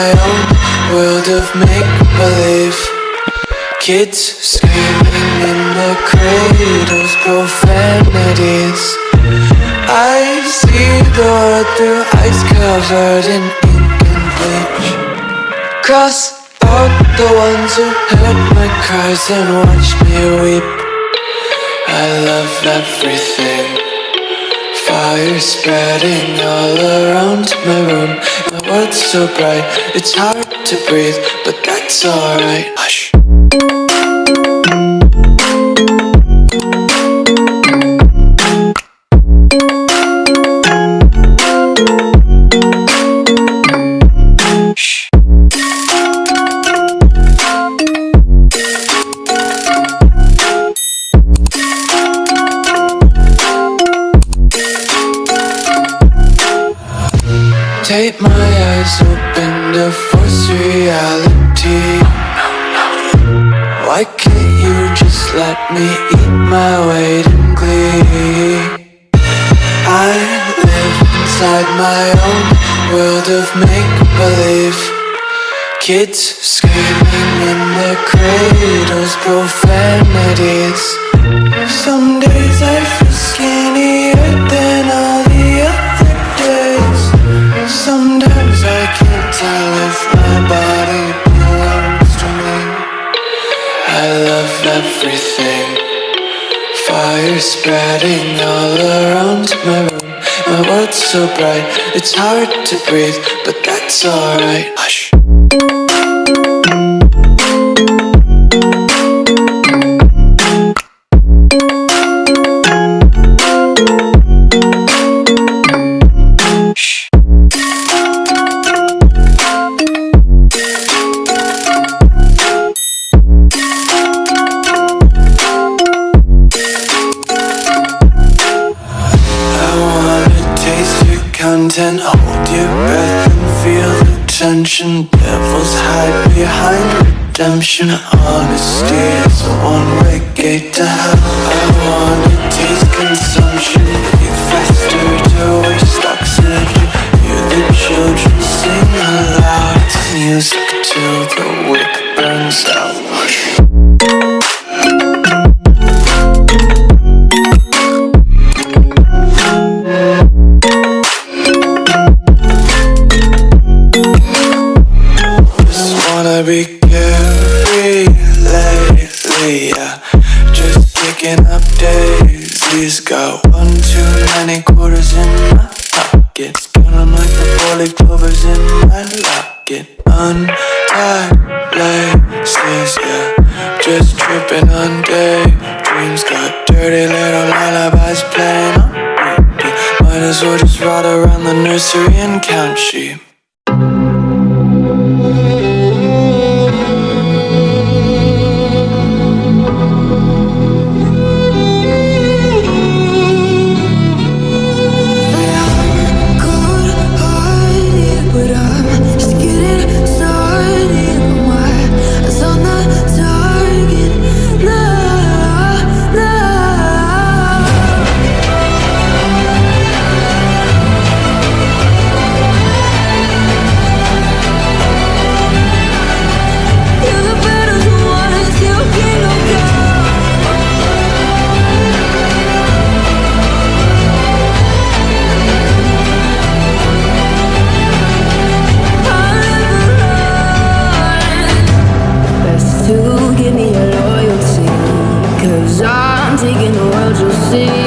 my own world of make-believe. Kids screaming in their cradles, profanities. I see the world through ice covered in ink and bleach. Cross out the ones who heard my cries and watched me weep. I love everything. Fire spreading all around my room. My world's so bright, it's hard to breathe, but that's alright. Hush. Take my eyes open to force reality. Why can't you just let me eat my weight in glee? I live inside my own world of make-believe. Kids screaming in their cradles, profanities. Some days I feel skinnier than all the other days. Sometimes I can't tell if my body belongs to me. I love everything. Fire spreading all around my room. My world's so bright, it's hard to breathe, but that's alright. Hush. Content, hold your breath and feel the tension. Devils hide behind redemption. Honesty is a one-way gate to hell. I wanna taste consumption. Breathe faster to waste oxygen. Hear the children sing aloud. It's music till the wick burns out. Be carefree lately, yeah. Just picking up daisies. Got one too many quarters in my pockets. Count 'em like the 4-leaf clovers in my locket. Untied laces, yeah. Just tripping on daydreams. Got dirty little lullabies playing on repeat. Might as well just ride around the nursery and count sheep. Give me your loyalty, 'cause I'm taking the world, you'll see.